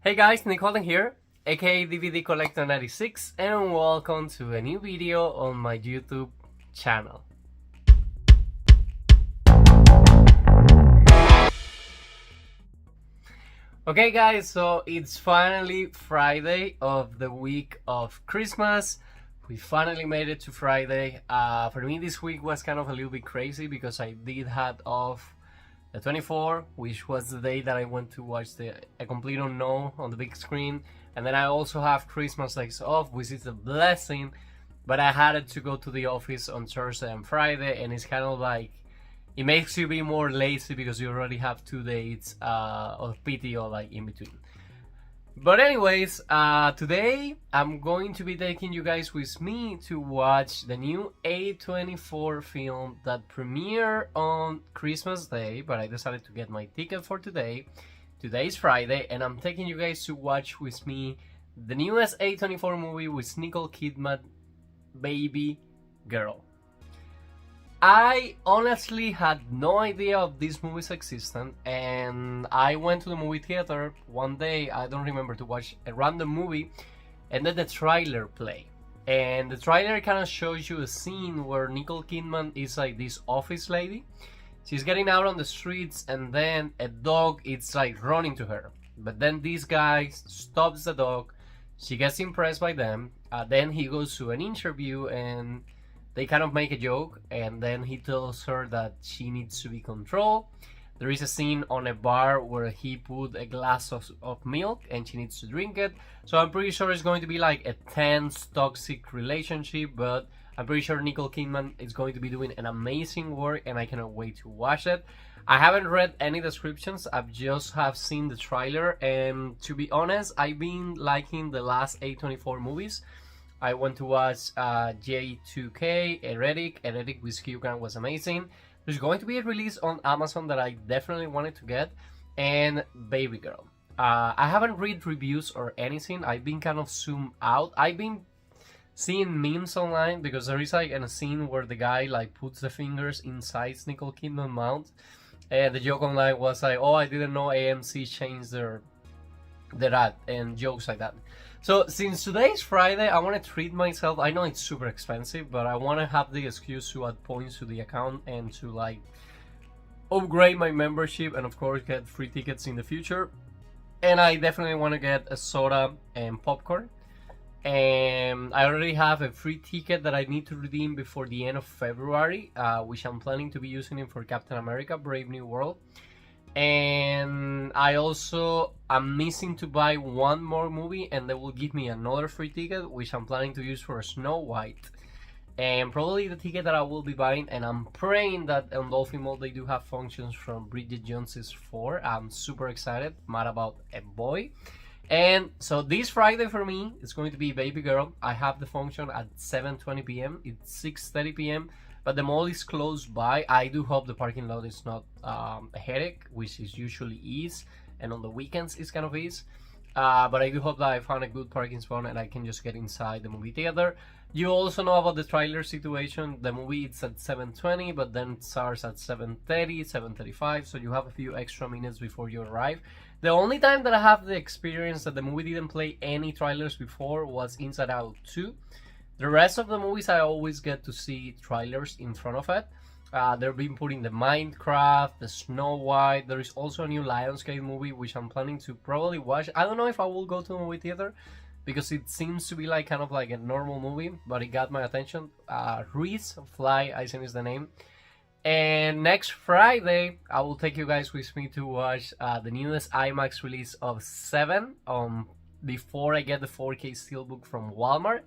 Hey guys, Nicole here, aka DVD Collector 96, and welcome to a new video on my YouTube channel. Okay guys, so it's finally Friday of the week of Christmas. We finally made it to Friday. For me this week was kind of a little bit crazy because I did have off the 24th, which was the day that I went to watch A Complete Unknown on the big screen, and then I also have Christmas days off, which is a blessing, but I had to go to the office on Thursday and Friday, and it's kind of like, it makes you be more lazy because you already have 2 days of PTO like in between. But anyways, today I'm going to be taking you guys with me to watch the new A24 film that premiered on Christmas Day, but I decided to get my ticket for today. Today's Friday, and I'm taking you guys to watch with me the newest A24 movie with Nicole Kidman, Babygirl. I honestly had no idea of this movie's existence, and I went to the movie theater one day, I don't remember, to watch a random movie, and then the trailer played. And the trailer kind of shows you a scene where Nicole Kidman is like this office lady. She's getting out on the streets, and then a dog is like running to her. But then this guy stops the dog, she gets impressed by them, then he goes to an interview and they kind of make a joke, and then he tells her that she needs to be controlled. There is a scene on a bar where he put a glass of milk and she needs to drink it. So I'm pretty sure it's going to be like a tense, toxic relationship, but I'm pretty sure Nicole Kidman is going to be doing an amazing work, and I cannot wait to watch it. I haven't read any descriptions, I've just have seen the trailer, and to be honest, I've been liking the last A24 movies. I went to watch J2K, Erotic with Hugh Grant was amazing. There's going to be a release on Amazon that I definitely wanted to get, and Babygirl. I haven't read reviews or anything, I've been kind of zoomed out. I've been seeing memes online because there is like a scene where the guy like puts the fingers inside Nicole Kidman's mouth, and the joke online was like, oh, I didn't know AMC changed their ad, and jokes like that. So since today's Friday, I want to treat myself. I know it's super expensive, but I want to have the excuse to add points to the account and to like upgrade my membership, and of course get free tickets in the future. And I definitely want to get a soda and popcorn. And I already have a free ticket that I need to redeem before the end of February, which I'm planning to be using it for Captain America Brave New World. And I also am missing to buy one more movie, and they will give me another free ticket, which I'm planning to use for Snow White, and probably the ticket that I will be buying. And I'm praying that on Dolphin Mall they do have functions from Bridget Jones's 4. I'm super excited, mad about a boy. And so this Friday for me is going to be Babygirl. I have the function at 7:20 p.m. It's 6:30 p.m. but the mall is close by. I do hope the parking lot is not a headache, which is usually is, and on the weekends it's kind of is. But I do hope that I found a good parking spot and I can just get inside the movie theater. You also know about the trailer situation. The movie is at 7:20, but then it starts at 7:30, 7:35, so you have a few extra minutes before you arrive. The only time that I have the experience that the movie didn't play any trailers before was Inside Out 2. The rest of the movies I always get to see trailers in front of it. They've been putting the Minecraft, the Snow White. There is also a new Lionsgate movie which I'm planning to probably watch. I don't know if I will go to a movie theater because it seems to be like kind of like a normal movie, but it got my attention. Reese Fly, I think is the name. And next Friday, I will take you guys with me to watch the newest IMAX release of Seven before I get the 4K Steelbook from Walmart.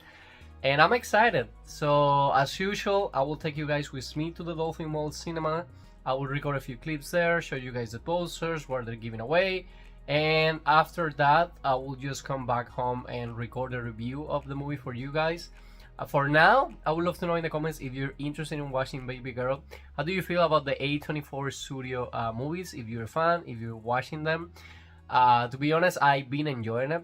And I'm excited. So as usual, I will take you guys with me to the Dolphin Mall cinema. I will record a few clips there, show you guys the posters, what they're giving away. And after that, I will just come back home and record a review of the movie for you guys. For now, I would love to know in the comments if you're interested in watching Babygirl. How do you feel about the A24 studio movies? If you're a fan, if you're watching them. To be honest, I've been enjoying it.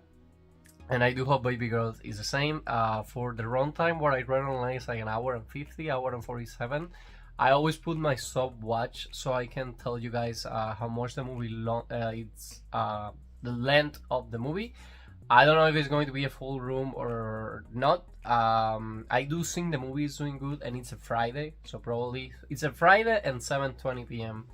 And I do hope Babygirl is the same. For the runtime, what I read online is like an hour and 50, hour and 47. I always put my stopwatch so I can tell you guys how much the movie the length of the movie. I don't know if it's going to be a full room or not. I do think the movie is doing good, and it's a Friday, so probably it's a Friday and 7:20 p.m.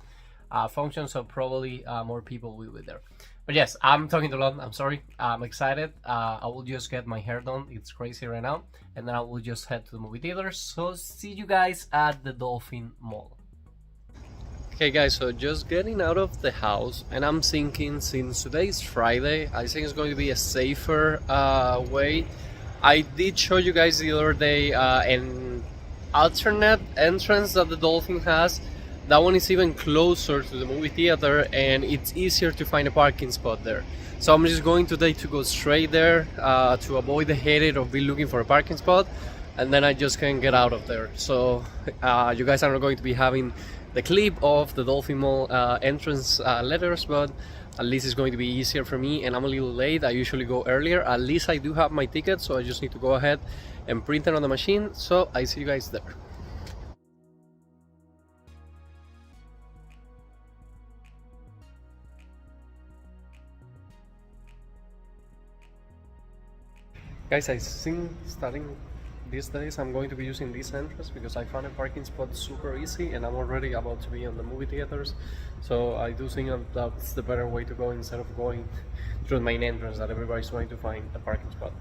Function, so probably more people will be there. But yes, I'm talking too long. I'm sorry. I'm excited. I will just get my hair done. It's crazy right now, and then I will just head to the movie theater. So see you guys at the Dolphin Mall. Okay guys, so just getting out of the house, and I'm thinking, since today is Friday, I think it's going to be a safer way. I did show you guys the other day an alternate entrance that the Dolphin has. That one is even closer to the movie theater, and it's easier to find a parking spot there. So I'm just going today to go straight there to avoid the headache of be looking for a parking spot, and then I just can get out of there. So you guys are not going to be having the clip of the Dolphin Mall entrance letters, but at least it's going to be easier for me, and I'm a little late. I usually go earlier. At least I do have my ticket, so I just need to go ahead and print it on the machine. So I see you guys there. Guys, I think starting these days I'm going to be using this entrance because I found a parking spot super easy, and I'm already about to be on the movie theaters. So I do think that's the better way to go instead of going through the main entrance that everybody's going to find a parking spot.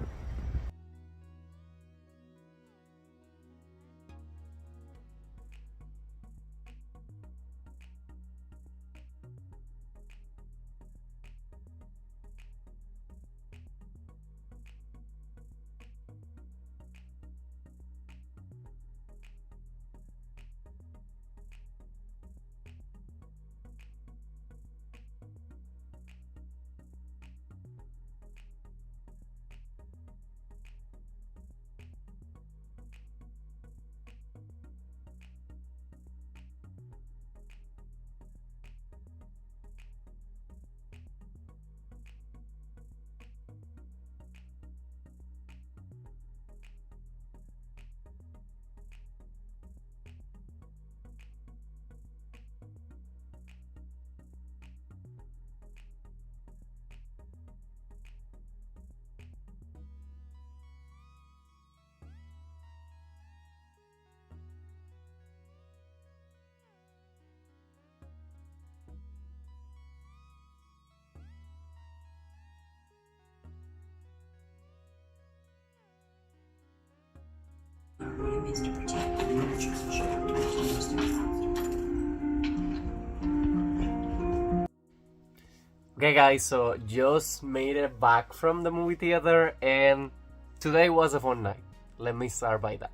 Okay guys, so just made it back from the movie theater, and today was a fun night. Let me start by that.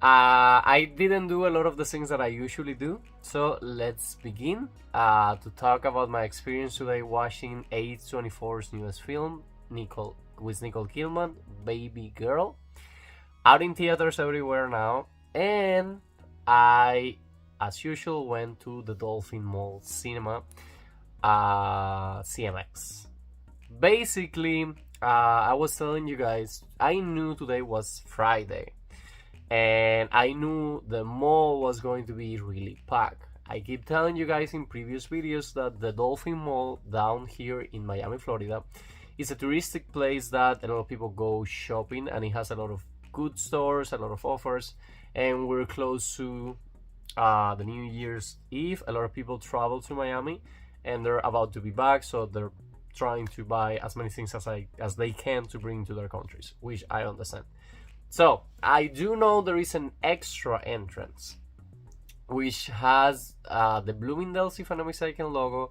I didn't do a lot of the things that I usually do, so let's begin to talk about my experience today watching A24's newest film, Nicole Kidman, Babygirl, out in theaters everywhere now. And I, as usual, went to the Dolphin Mall cinema, CMX. Basically, I was telling you guys, I knew today was Friday, and I knew the mall was going to be really packed. I keep telling you guys in previous videos that the Dolphin Mall down here in Miami, Florida, is a touristic place that a lot of people go shopping, and it has a lot of good stores, a lot of offers, and we're close to the New Year's Eve. A lot of people travel to Miami, and they're about to be back, so they're trying to buy as many things as they can to bring to their countries, which I understand. So I do know there is an extra entrance which has the Bloomingdale's, if I'm not mistaken, logo,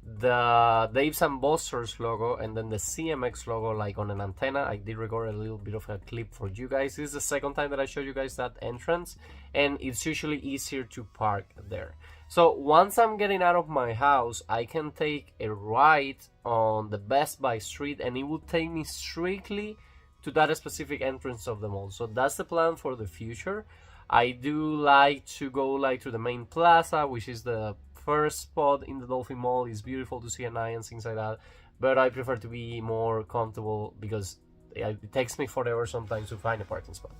the Dave's and Buster's logo, and then the CMX logo like on an antenna. I did record a little bit of a clip for you guys. This is the second time that I show you guys that entrance, and it's usually easier to park there. So once I'm getting out of my house, I can take a right on the Best Buy street, and it will take me strictly to that specific entrance of the mall. So that's the plan for the future. I do like to go like to the main plaza, which is the first spot in the Dolphin Mall. It's beautiful to see at night and things like that, but I prefer to be more comfortable because it takes me forever sometimes to find a parking spot.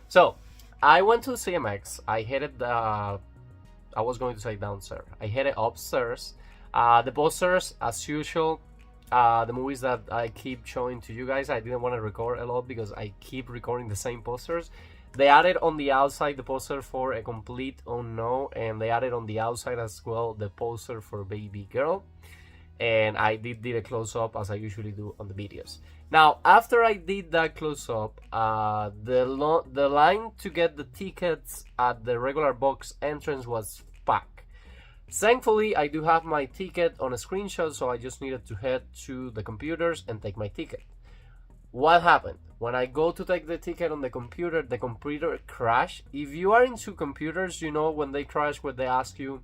So I went to CMX. I headed I was going to say downstairs. I headed upstairs. The posters, as usual, the movies that I keep showing to you guys. I didn't want to record a lot because I keep recording the same posters. They added on the outside the poster for A Complete Unknown, and they added on the outside as well the poster for Babygirl. And I did a close-up as I usually do on the videos. Now, after I did that close-up, the line to get the tickets at the regular box entrance was packed. Thankfully, I do have my ticket on a screenshot, so I just needed to head to the computers and take my ticket. What happened? When I go to take the ticket on the computer crashed. If you are into computers, you know when they crash, when they ask you,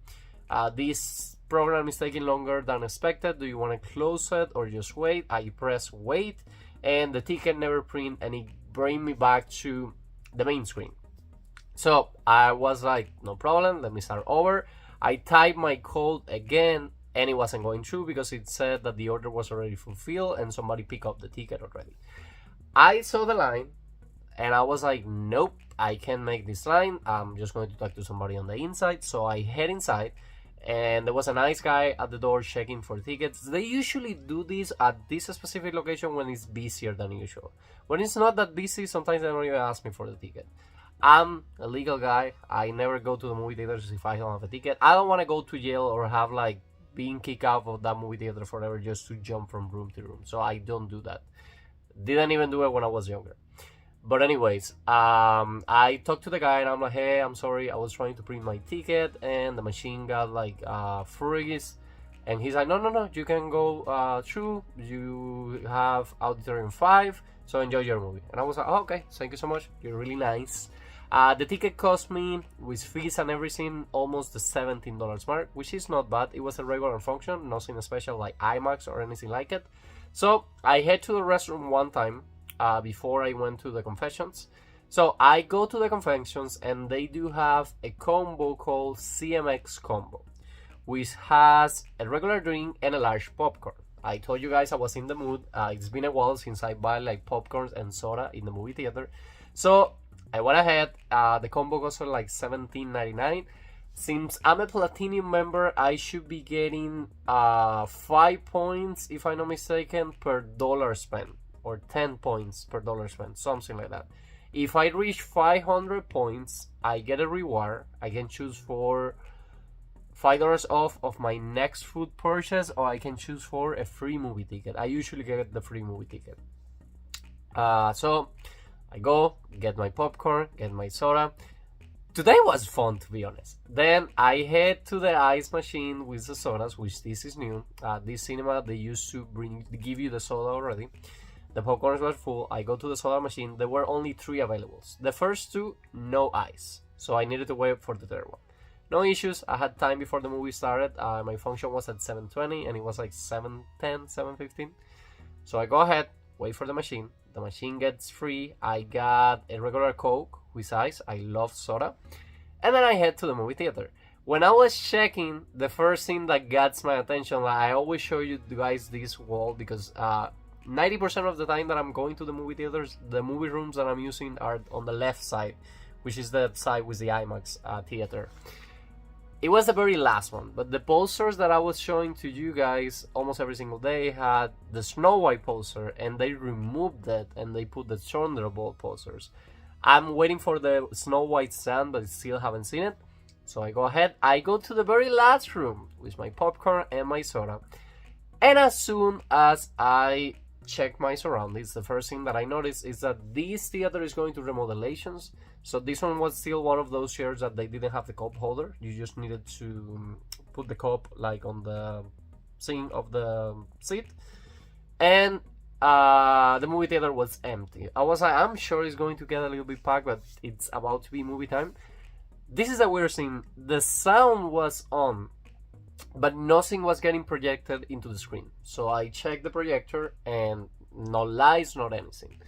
this program is taking longer than expected, do you want to close it or just wait? I press wait, and the ticket never print, and it bring me back to the main screen. So I was like, no problem, let me start over. I typed my code again, and it wasn't going through because it said that the order was already fulfilled and somebody picked up the ticket already. I saw the line and I was like, nope, I can't make this line. I'm just going to talk to somebody on the inside. So I head inside, and there was a nice guy at the door checking for tickets. They usually do this at this specific location when it's busier than usual. When it's not that busy, sometimes they don't even ask me for the ticket. I'm a legal guy. I never go to the movie theaters if I don't have a ticket. I don't want to go to jail or have like being kicked out of that movie theater forever just to jump from room to room. So I don't do that. Didn't even do it when I was younger. But anyways, I talked to the guy and I'm like, hey, I'm sorry, I was trying to print my ticket and the machine got like freeze. And he's like, no, you can go through. You have auditorium 5, so enjoy your movie. And I was like, oh, okay, thank you so much. You're really nice. The ticket cost me, with fees and everything, almost the $17 mark, which is not bad. It was a regular function, nothing special like IMAX or anything like it. So I head to the restroom one time before I went to the confessions. So I go to the confessions, and they do have a combo called CMX combo, which has a regular drink and a large popcorn. I told you guys I was in the mood. It's been a while since I buy like popcorns and soda in the movie theater. So I went ahead. The combo cost like $17.99. Since I'm a platinum member, I should be getting 5 points, if I'm not mistaken, per dollar spent, or 10 points per dollar spent, something like that. If I reach 500 points, I get a reward. I can choose for $5 off of my next food purchase, or I can choose for a free movie ticket. I usually get the free movie ticket. So I go, get my popcorn, get my soda. Today was fun, to be honest. Then I head to the ice machine with the sodas, which this is new. This cinema, they used to give you the soda already. The popcorns were full. I go to the soda machine. There were only 3 available. The first 2, no ice. So I needed to wait for the third one. No issues. I had time before the movie started. My function was at 7:20 and it was like 7:10, 7:15. So I go ahead, wait for the machine. The machine gets free. I got a regular Coke with ice. I love soda. And then I head to the movie theater. When I was checking, the first thing that gets my attention, like I always show you guys this wall because 90% of the time that I'm going to the movie theaters, the movie rooms that I'm using are on the left side, which is the side with the IMAX theater. It was the very last one, but the posters that I was showing to you guys almost every single day had the Snow White poster, and they removed that and they put the Thunderbolt posters. I'm waiting for the Snow White stand, but still haven't seen it. So I go ahead, I go to the very last room with my popcorn and my soda. And as soon as I check my surroundings, the first thing that I noticed is that this theater is going to remodelations. So this one was still one of those chairs that they didn't have the cup holder. You just needed to put the cup like on the seam of the seat. And the movie theater was empty. I was like, I'm sure it's going to get a little bit packed, but it's about to be movie time. This is a weird thing. The sound was on, but nothing was getting projected into the screen. So I checked the projector and no lights, not anything.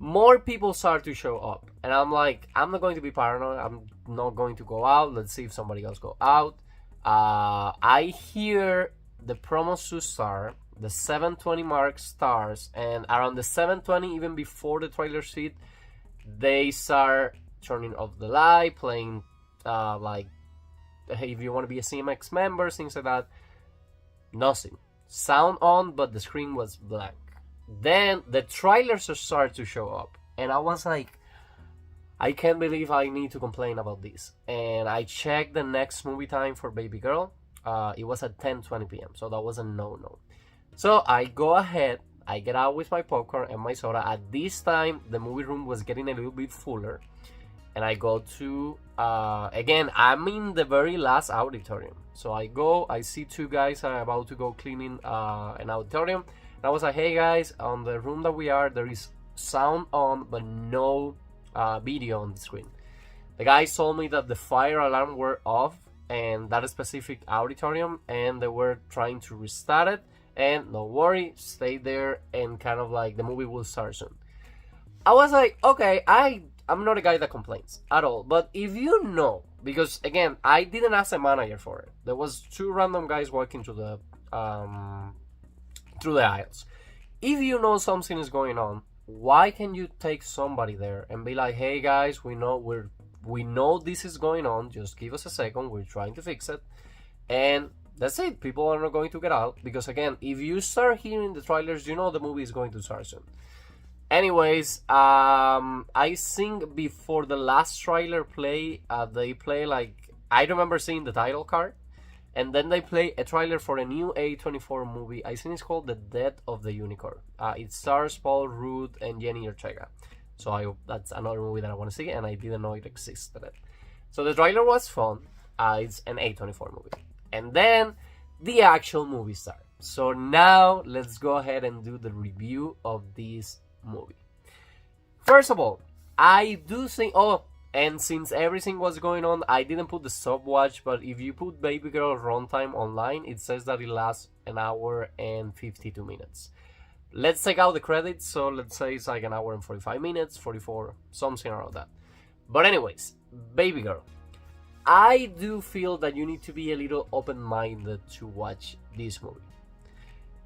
More people start to show up, and I'm like, I'm not going to be paranoid. I'm not going to go out. Let's see if somebody else go out. I hear the promos to start. The 7:20 mark starts, and around the 7:20, even before the trailer sheet, they start turning off the light, playing like, hey, if you want to be a CMX member, things like that. Nothing. sound on, but the screen was blank. Then the trailers started to show up, and I was like, I can't believe I need to complain about this. And I checked the next movie time for Babygirl. It was at 10:20 p.m., so that was a no-no. So I go ahead, I get out with my popcorn and my soda. At this time, the movie room was getting a little bit fuller. And I go to, again, I'm in the very last auditorium. So I go, I see two guys are about to go cleaning an auditorium. And I was like, hey guys, on the room that we are, there is sound on, but no video on the screen. The guys told me that the fire alarm were off and that specific auditorium, and they were trying to restart it. And don't worry, stay there, and kind of like the movie will start soon. I was like, okay, I'm not a guy that complains at all, but if you know, because again, I didn't ask a manager for it. There was two random guys walking through the aisles. If you know something is going on, why can you take somebody there and be like, hey guys, we know this is going on, just give us a second, we're trying to fix it, and that's it. People are not going to get out, because again, if you start hearing the trailers, you know the movie is going to start soon. Anyways, I think before the last trailer play, they play like, I remember seeing the title card, and then they play a trailer for a new A24 movie. I think it's called The Death of the Unicorn. It stars Paul Rudd and Jenny Ortega. So that's another movie that I want to see, and I didn't know it existed. So the trailer was fun. It's an A24 movie. And then the actual movie starts. So now let's go ahead and do the review of this movie. First of all, I do think, and since everything was going on, I didn't put the stopwatch, but if you put Babygirl runtime online, it says that it lasts an hour and 52 minutes. Let's take out the credits, so let's say it's like an hour and 45 minutes, 44, something around that. But anyways, Babygirl. I do feel that you need to be a little open-minded to watch this movie.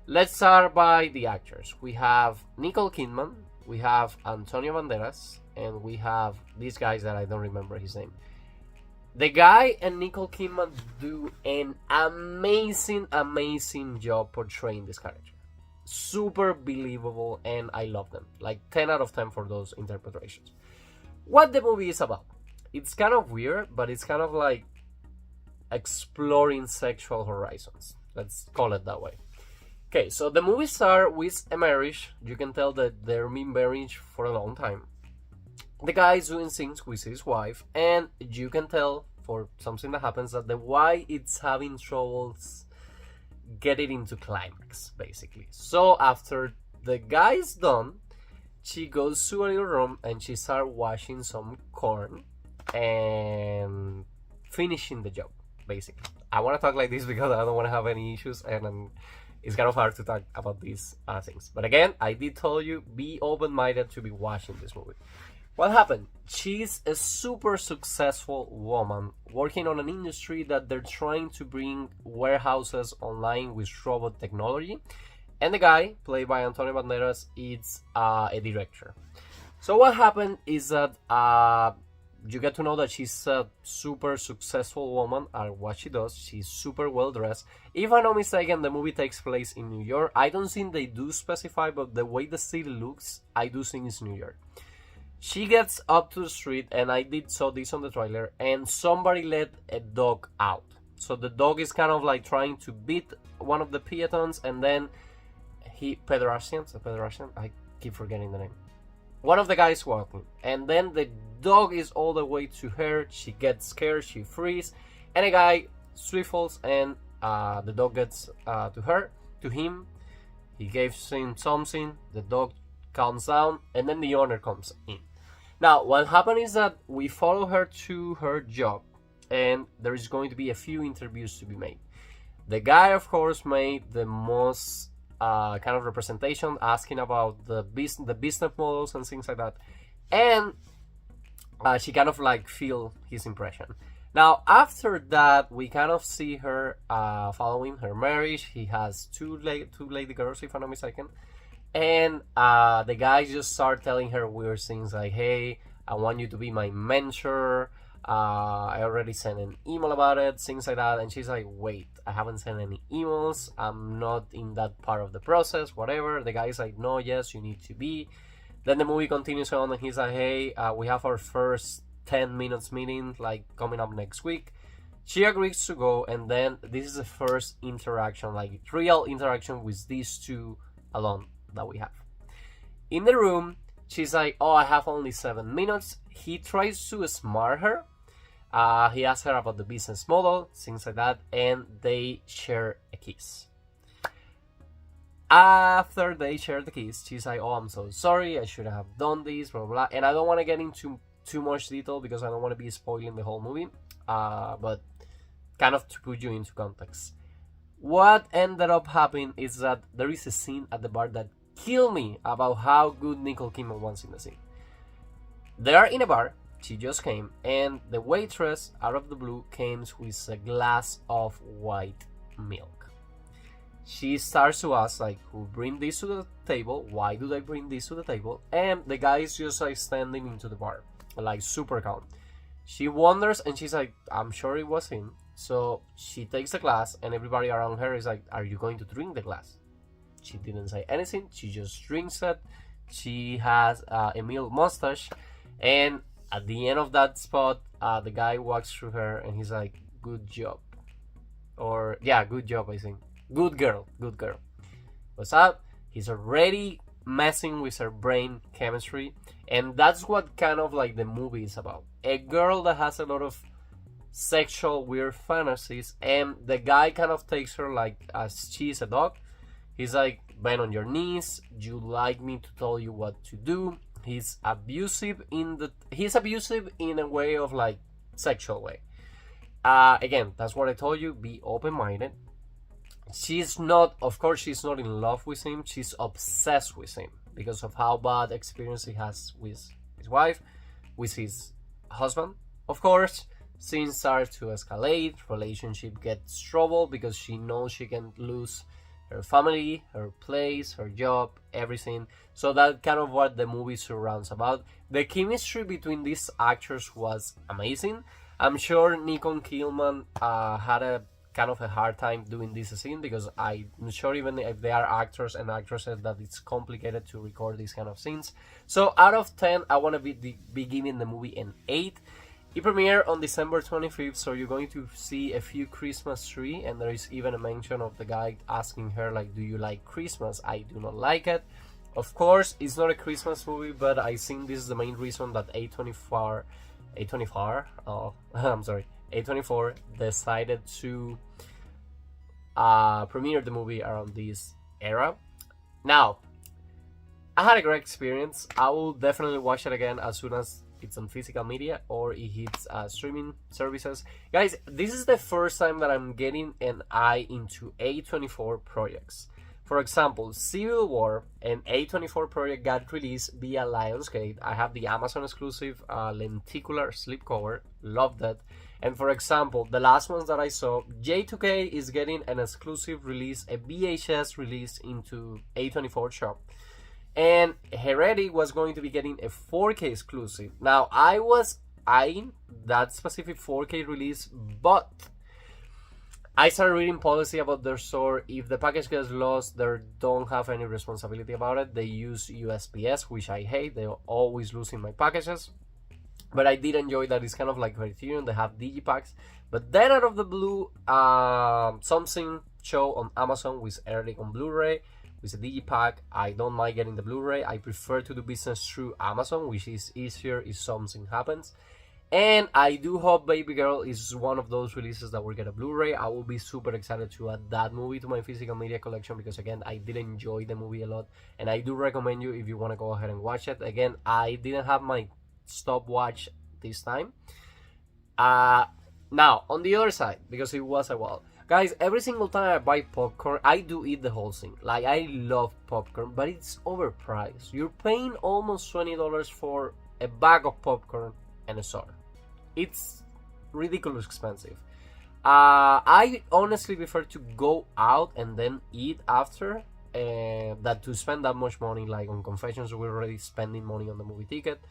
Let's start by the actors. We have Nicole Kidman, we have Antonio Banderas, and we have these guys that I don't remember his name. The guy and Nicole Kidman do an amazing job portraying this character. Super believable, and I love them. Like 10 out of 10 for those interpretations. What the movie is about? It's kind of weird, but it's kind of like exploring sexual horizons. Let's call it that way. Okay, so the movie starts with a marriage. You can tell that they're in marriage for a long time. The guy is doing things with his wife, and you can tell for something that happens that the wife is having troubles getting into climax, basically. So after the guy is done, she goes to a little room and she starts washing some corn and finishing the job, basically. I want to talk like this because I don't want to have any issues, and it's kind of hard to talk about these things. But again, I did tell you, be open-minded to be watching this movie. What happened? She's a super successful woman working on an industry that they're trying to bring warehouses online with robot technology. And the guy, played by Antonio Banderas, is a director. So what happened is that you get to know that she's a super successful woman at what she does. She's super well dressed. If I'm not mistaken, the movie takes place in New York. I don't think they do specify, but the way the city looks, I do think it's New York. She gets up to the street, and I did saw this on the trailer, and somebody let a dog out. So the dog is kind of like trying to beat one of the peatons, and then pedestrian, I keep forgetting the name. One of the guys walking, and then the dog is all the way to her. She gets scared, she freezes, and a guy swivels, and the dog gets to him. He gives him something, the dog calms down, and then the owner comes in. Now, what happened is that we follow her to her job, and there is going to be a few interviews to be made. The guy, of course, made the most kind of representation, asking about the business models and things like that, and she kind of like feel his impression. Now, after that, we kind of see her following her marriage. He has two lady girls, if I'm not mistaken. And the guys just start telling her weird things like, hey, I want you to be my mentor. I already sent an email about it, things like that. And she's like, wait, I haven't sent any emails. I'm not in that part of the process, whatever. The guy's like, no, yes, you need to be. Then the movie continues on, and he's like, hey, we have our first 10 minutes meeting, like, coming up next week. She agrees to go, and then this is the first interaction, like, real interaction with these two alone that we have. In the room, she's like, oh, I have only 7 minutes. He tries to smart her. He asks her about the business model, things like that, and they share a kiss. After they share the kiss, she's like, oh, I'm so sorry, I should have done this, blah, blah, blah. And I don't want to get into too much detail because I don't want to be spoiling the whole movie, but kind of to put you into context. What ended up happening is that there is a scene at the bar that killed me about how good Nicole Kidman was in the scene. They are in a bar, she just came, and the waitress, out of the blue, came with a glass of white milk. She starts to ask, like, who bring this to the table? Why do they bring this to the table? And the guy is just, like, standing into the bar, like, super calm. She wonders, and she's like, I'm sure it was him. So she takes the glass, and everybody around her is like, are you going to drink the glass? She didn't say anything. She just drinks it. She has a milk mustache. And at the end of that spot, the guy walks through her, and he's like, good job. Or, yeah, good job, I think. Good girl. What's up? He's already messing with her brain chemistry, and that's what kind of like the movie is about. A girl that has a lot of sexual weird fantasies, and the guy kind of takes her like as she's a dog. He's like, bend on your knees, you like me to tell you what to do. He's abusive in a way of like sexual way. Again, that's what I told you, be open-minded. She's not in love with him, she's obsessed with him because of how bad experience he has with his wife, with his husband. Of course, things start to escalate, relationship gets trouble because she knows she can lose her family, her place, her job, everything. So that's kind of what the movie surrounds about. The chemistry between these actors was amazing. I'm sure Nicole Kidman had a kind of a hard time doing this scene because I'm sure even if they are actors and actresses that it's complicated to record these kind of scenes. So out of 10, I want to be giving the movie an 8. It premiered on December 25th, so you're going to see a few Christmas tree, and there is even a mention of the guy asking her like, do you like Christmas? I do not like it. Of course, it's not a Christmas movie, but I think this is the main reason that A24 decided to premiere the movie around this era. Now, I had a great experience. I will definitely watch it again as soon as it's on physical media or it hits streaming services. Guys, this is the first time that I'm getting an eye into A24 projects. For example, Civil War, an A24 project, got released via Lionsgate. I have the Amazon exclusive lenticular slipcover, loved it. And for example, the last ones that I saw, J2K is getting an exclusive release, a VHS release into A24 shop. And Heretic was going to be getting a 4K exclusive. Now, I was eyeing that specific 4K release, but I started reading policy about their store. If the package gets lost, they don't have any responsibility about it. They use USPS, which I hate. They're always losing my packages. But I did enjoy that it's kind of like Criterion. They have digipacks. But then out of the blue, something show on Amazon with Heretic on Blu-ray with a digipack. I don't mind getting the Blu-ray. I prefer to do business through Amazon, which is easier if something happens. And I do hope Babygirl is one of those releases that will get a Blu-ray. I will be super excited to add that movie to my physical media collection because, again, I did enjoy the movie a lot. And I do recommend you if you want to go ahead and watch it. Again, I didn't have my stopwatch this time. Now, on the other side, because it was a while. Guys, every single time I buy popcorn, I do eat the whole thing. Like, I love popcorn, but it's overpriced. You're paying almost $20 for a bag of popcorn and a soda. It's ridiculously expensive. I honestly prefer to go out and then eat after than to spend that much money like on confessions. We're already spending money on the movie ticket.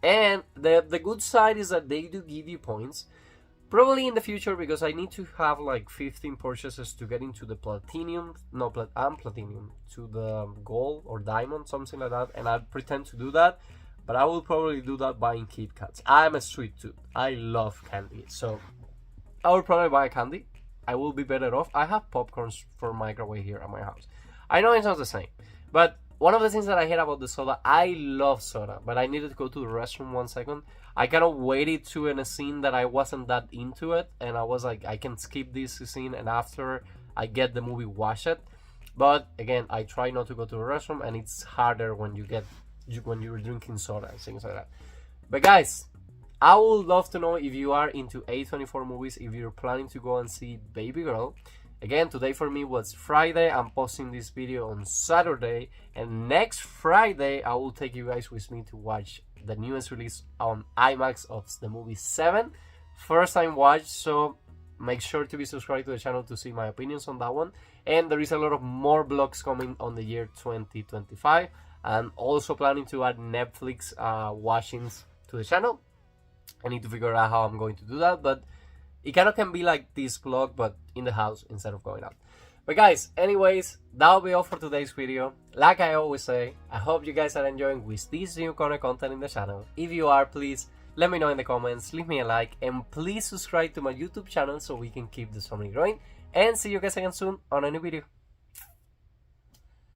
And the good side is that they do give you points. Probably in the future, because I need to have like 15 purchases to get into the platinum, platinum, to the gold or diamond, something like that. And I pretend to do that, but I will probably do that buying Kit Kats. I'm a sweet tooth. I love candy, so I will probably buy a candy. I will be better off. I have popcorns for microwave here at my house. I know it's not the same, but one of the things that I hate about the soda, I love soda, but I needed to go to the restroom 1 second. I kind of waited to in a scene that I wasn't that into it, and I was like, I can skip this scene, and after I get the movie, watch it. But again, I try not to go to the restroom, and it's harder when you're drinking soda and things like that. But guys, I would love to know if you are into A24 movies, if you're planning to go and see Babygirl. Again, today for me was Friday. I'm posting this video on Saturday, and next Friday I will take you guys with me to watch the newest release on IMAX of the movie 7. First time watch, so make sure to be subscribed to the channel to see my opinions on that one. And there is a lot of more vlogs coming on the year 2025. I'm also planning to add Netflix watchings to the channel. I need to figure out how I'm going to do that, but it kind of can be like this vlog, but in the house instead of going out. But guys, anyways, that'll be all for today's video. Like I always say, I hope you guys are enjoying with this new kind of content in the channel. If you are, please let me know in the comments, leave me a like, and please subscribe to my YouTube channel so we can keep this family growing. And see you guys again soon on a new video.